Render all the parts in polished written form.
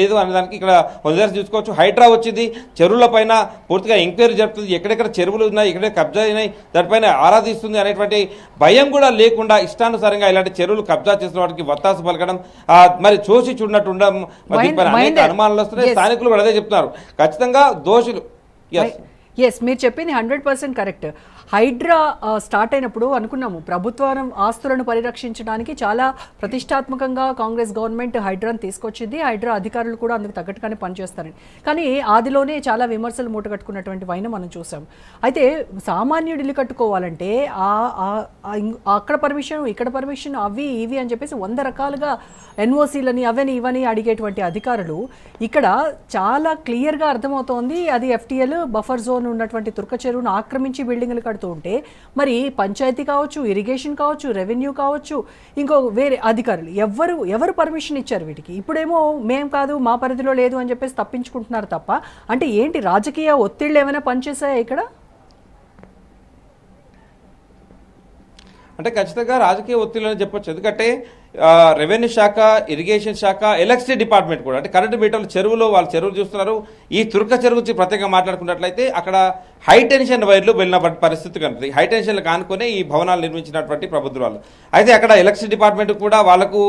లేదు అనేదానికి ఇక్కడ ఉదాహరణ చూసుకోవచ్చు. హైడ్రా వచ్చింది, చెరువుల పైన పూర్తిగా ఎంక్వైరీ జరుపుతుంది, ఎక్కడెక్కడ చెరువులు ఉన్నాయి, ఎక్కడెక్కడ కబ్జా అయినాయి దానిపైన ఆరాధిస్తుంది అనేటువంటి భయం కూడా లేకుండా ఇష్టానుసారంగా ఇలాంటి చెరువులు కబ్జా చేసిన వాటికి వత్తాసు పలకడం, మరి చూసి చూడనట్టు ఉండడం, అనేక అనుమానాలు వస్తున్నాయి. స్థానికులు కూడా అదే చెప్తున్నారు. ఖచ్చితంగా దోషులు ఎస్ మీరు చెప్పింది 100% కరెక్ట్. హైడ్రా స్టార్ట్ అయినప్పుడు అనుకున్నాము ప్రభుత్వం ఆస్తులను పరిరక్షించడానికి చాలా ప్రతిష్టాత్మకంగా కాంగ్రెస్ గవర్నమెంట్ హైడ్రాను తీసుకొచ్చింది, హైడ్రా అధికారులు కూడా అందుకు తగ్గట్టుగానే పనిచేస్తారని. కానీ ఆదిలోనే చాలా విమర్శలు మూటగట్టుకున్నటువంటి వైన మనం చూసాం. అయితే సామాన్యుడు ఇల్లు కట్టుకోవాలంటే అక్కడ పర్మిషన్, ఇక్కడ పర్మిషన్, అవి ఇవి అని చెప్పేసి 100 రకాలుగా ఎన్ఓసీలని అవని ఇవని అడిగేటువంటి అధికారులు ఇక్కడ చాలా క్లియర్గా అర్థమవుతోంది. అది FTL బఫర్ జోన్ ఉన్నటువంటి తుర్క చెరువును ఆక్రమించి బిల్డింగ్లు కడుతూ ఉంటే మరి పంచాయతీ కావచ్చు, ఇరిగేషన్ కావచ్చు, రెవెన్యూ కావచ్చు, ఇంకో వేరే అధికారులు ఎవరు పర్మిషన్ ఇచ్చారు వీటికి? ఇప్పుడేమో మేం కాదు, మా పరిధిలో లేదు అని చెప్పేసి తప్పించుకుంటున్నారు తప్ప. అంటే ఏంటి, రాజకీయ ఒత్తిళ్ళు ఏమైనా పనిచేసాయా ఇక్కడ? అంటే ఖచ్చితంగా రాజకీయ ఒత్తిళ్ళు అని చెప్పొచ్చు. ఎందుకంటే రెవెన్యూ శాఖ, ఇరిగేషన్ శాఖ, ఎలక్ట్రిసిటీ డిపార్ట్మెంట్ కూడా, అంటే కరెంటు మీటర్లు చెరువులో వాళ్ళు చెరువులు చూస్తున్నారు. ఈ తుర్క చెరువు గురించి ప్రత్యేకంగా మాట్లాడుకున్నట్లయితే అక్కడ హై టెన్షన్ వైర్లు వెళ్ళిన పరిస్థితి కనిపిస్తుంది. హై టెన్షన్లు కానుకొని ఈ భవనాలు నిర్మించినటువంటి ప్రభుత్వాలు. అయితే అక్కడ ఎలక్ట్రిసిటీ డిపార్ట్మెంట్ కూడా వాళ్ళకు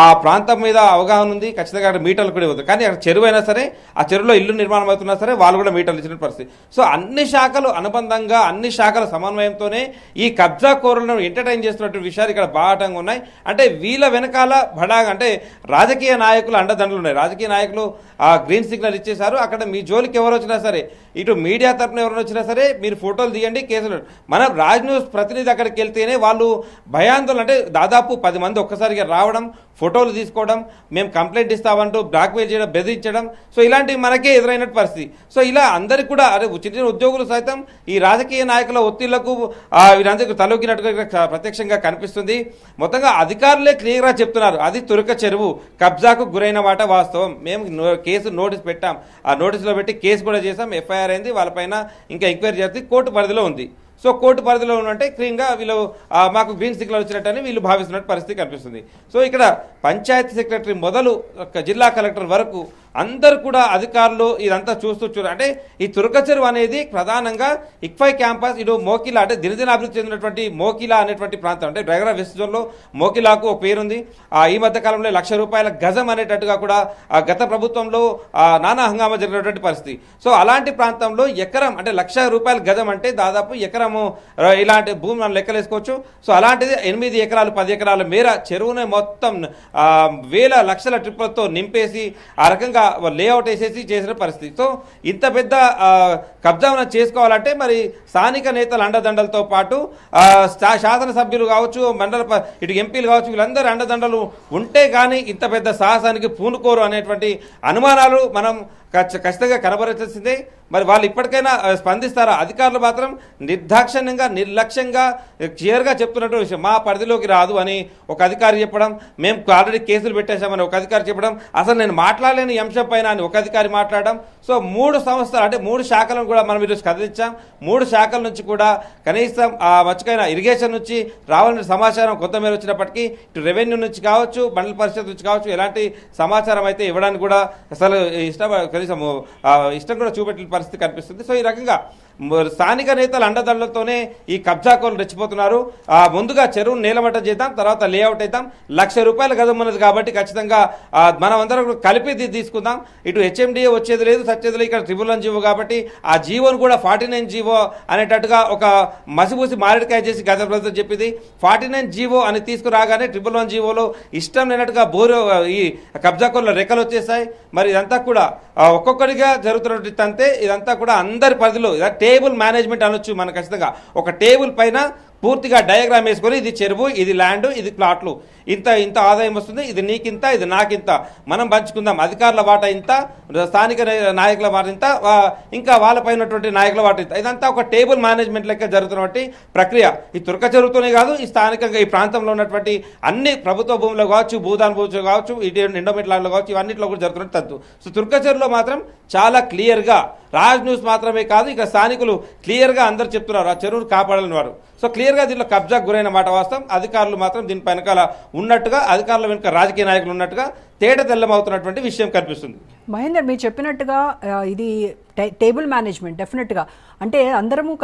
ఆ ప్రాంతం మీద అవగాహన ఉంది, ఖచ్చితంగా అక్కడ మీటర్లు కూడా ఇవ్వదు. కానీ అక్కడ చెరువు అయినా సరే, ఆ చెరువులో ఇల్లు నిర్మాణం అవుతున్నా సరే వాళ్ళు కూడా మీటర్లు ఇచ్చిన పరిస్థితి. సో అన్ని శాఖలు అనుబంధంగా, అన్ని శాఖల సమన్వయంతోనే ఈ కబ్జా కోరులను ఎంటర్టైన్ చేస్తున్నటువంటి విషయాలు ఇక్కడ బాటంగా ఉన్నాయి. అంటే వీళ్ళ వెనకాల బడాగా అంటే రాజకీయ నాయకులు అండదండలు ఉన్నాయి. రాజకీయ నాయకులు గ్రీన్ సిగ్నల్ ఇచ్చేశారు. అక్కడ మీ జోలికి ఎవరు వచ్చినా సరే, ఇటు మీడియా తరఫున ఎవరైనా వచ్చినా సరే మీరు ఫోటోలు తీయండి, కేసులు. మనం రాజ్ న్యూస్ ప్రతినిధి అక్కడికి వెళ్తేనే వాళ్ళు భయాందోళన, అంటే దాదాపు 10 మంది ఒక్కసారిగా రావడం, ఫోటోలు తీసుకోవడం, మేము కంప్లైంట్ ఇస్తామంటూ బ్లాక్మెయిల్ చేయడం, బెదిరించడం, సో ఇలాంటివి మనకే ఎదురైనట్టు పరిస్థితి. సో ఇలా అందరికీ కూడా చిన్న ఉద్యోగులు సైతం ఈ రాజకీయ నాయకుల ఒత్తిళ్లకు వీరందరికీ తలొగ్గినట్టుగా ప్రత్యక్షంగా కనిపిస్తుంది. మొత్తంగా అధికారులే క్లియర్గా చెప్తున్నారు, అది తురక చెరువు కబ్జాకు గురైన మాట వాస్తవం. మేము కేసు నోటీస్ పెట్టాం, ఆ నోటీసులో పెట్టి కేసు కూడా చేసాం, FIR అయింది, వాళ్ళపైన ఇంకా ఎంక్వైరీ చేస్తే కోర్టు పరిధిలో ఉంది. సో కోర్టు పరిధిలో ఉన్నట్టే క్లీన్గా వీళ్ళు మాకు గ్రీన్ సిగ్నల్ వచ్చినట్టని వీళ్ళు భావిస్తున్నట్టు పరిస్థితి కనిపిస్తుంది. సో ఇక్కడ పంచాయతీ సెక్రటరీ మొదలు జిల్లా కలెక్టర్ వరకు అందరు కూడా అధికారులు ఇదంతా చూస్తూ అంటే ఈ తురక చెరువు అనేది ప్రధానంగా ఇక్ఫై క్యాంపస్, ఇటు మోకిలా, అంటే దినదిన అభివృద్ధి చెందినటువంటి మోకిలా అనేటువంటి ప్రాంతం. అంటే డ్రైగరా వెస్ట్ జోన్లో మోకిలాకు ఒక పేరుంది. ఈ మధ్య కాలంలో ₹1,00,000 గజం అనేటట్టుగా కూడా గత ప్రభుత్వంలో నానా హంగామా జరిగినటువంటి పరిస్థితి. సో అలాంటి ప్రాంతంలో ఎకరం, అంటే ₹1,00,000 గజం అంటే దాదాపు ఎకరము ఇలాంటి భూమి మనం లెక్కలేసుకోవచ్చు. సో అలాంటిది 8 ఎకరాలు 10 ఎకరాల మేర చెరువునే మొత్తం వేల లక్షల ట్రిప్పులతో నింపేసి ఆ రకంగా లేఅవుట్ వేసేసి చేసిన పరిస్థితి. సో ఇంత పెద్ద కబ్జా చేసుకోవాలంటే మరి స్థానిక నేతల అండదండలతో పాటు శాసనసభ్యులు కావచ్చు, ఇటు ఎంపీలు కావచ్చు, వీళ్ళందరూ అండదండలు ఉంటే కానీ ఇంత పెద్ద సాహసానికి పూనుకోరు అనేటువంటి అనుమానాలు మనం ఖచ్చితంగా కనబరచాల్సిందే. మరి వాళ్ళు ఇప్పటికైనా స్పందిస్తారా? అధికారులు మాత్రం నిర్దాక్షిణ్యంగా, నిర్లక్ష్యంగా, క్లియర్గా చెప్తున్నట్టు విషయం, మా పరిధిలోకి రాదు అని ఒక అధికారి చెప్పడం, మేము ఆల్రెడీ కేసులు పెట్టేశామని ఒక అధికారి చెప్పడం, అసలు నేను మాట్లాడలేని అంశం పైన అని ఒక అధికారి మాట్లాడడం. సో 3 సంస్థలు, అంటే 3 శాఖలను కూడా మనం ఈరోజు కదిలించాం. 3 శాఖల నుంచి కూడా కనీసం మచ్చుకైన ఇరిగేషన్ నుంచి రావాలని సమాచారం కొంతమేర వచ్చినప్పటికీ, ఇటు రెవెన్యూ నుంచి కావచ్చు, మండల పరిషత్ నుంచి కావచ్చు, ఎలాంటి సమాచారం అయితే ఇవ్వడానికి కూడా అసలు ఇష్టం కూడా చూపెట్టిన పరిస్థితి కనిపిస్తుంది. సో ఈ రకంగా స్థానిక నేతల అండదండలతోనే ఈ కబ్జాకోలు రెచ్చిపోతున్నారు. ముందుగా చెరువును నేలమట్టం చేద్దాం, తర్వాత లేఅవుట్ అవుతాం, ₹1,00,000 గజం ఉన్నది కాబట్టి ఖచ్చితంగా మనం అందరం కలిపి తీసుకుందాం. ఇటు HMDA వచ్చేది లేదు, సచ్చేది లేదు, ఇక్కడ 111 జీవో కాబట్టి ఆ జీవోను కూడా 49 జీవో అనేటట్టుగా ఒక మసిపూసి మారేడుకాయ చేసి గత ప్రభుత్వం చెప్పింది. 49 జీవో అని తీసుకురాగానే 111 జీవోలో ఇష్టం లేనట్టుగా ఈ కబ్జాకోళ్ళ రెక్కలు వచ్చేసాయి. మరి ఇదంతా కూడా ఒక్కొక్కడిగా జరుగుతున్నటువంటి తంతే. ఇదంతా కూడా అందరి పరిధిలో టేబుల్ మేనేజ్మెంట్ అనొచ్చు. మనం ఖచ్చితంగా ఒక టేబుల్ పైన పూర్తిగా డయాగ్రామ్ వేసుకొని ఇది చెరువు, ఇది ల్యాండ్, ఇది ప్లాట్లు, ఇంత ఆదాయం వస్తుంది, ఇది నీకింత, ఇది నాకింత, మనం పంచుకుందాం, అధికారుల వాటా ఇంత, స్థానిక నాయకుల వాటా ఇంత, ఇంకా వాళ్ళపైనటువంటి నాయకుల వాటా ఇంత. ఇదంతా ఒక టేబుల్ మేనేజ్మెంట్ లెక్క జరుగుతున్నటువంటి ప్రక్రియ. ఈ తురక చెరువుతోనే కాదు, ఈ స్థానికంగా ఈ ప్రాంతంలో ఉన్నటువంటి అన్ని ప్రభుత్వ భూములు కావచ్చు, భూదాన్ భూములు కావచ్చు, ఇటు ఎండోమెంట్ ల్యాండ్లో కావచ్చు, ఇవన్నింటిలో కూడా జరుగుతున్న తంతు. సో తురక చెరువులో మాత్రం చాలా క్లియర్గా రాజ్ న్యూస్ మాత్రమే కాదు, ఇక స్థానికులు క్లియర్గా అందరు చెప్తున్నారు ఆ చెరువును కాపాడాలని వారు. సో క్లియర్గా దీనిలో కబ్జాకు గురైన మాట వాస్తవం. అధికారులు మాత్రం దీని వెనకాల ఉన్నట్టుగా, అధికారుల వెనుక రాజకీయ నాయకులు ఉన్నట్టుగా తేట తెల్లమవుతున్నటువంటి విషయం కనిపిస్తుంది. మహేందర్, మీరు చెప్పినట్టుగా ఇది టేబుల్ మేనేజ్మెంట్ డెఫినెట్గా, అంటే అందరము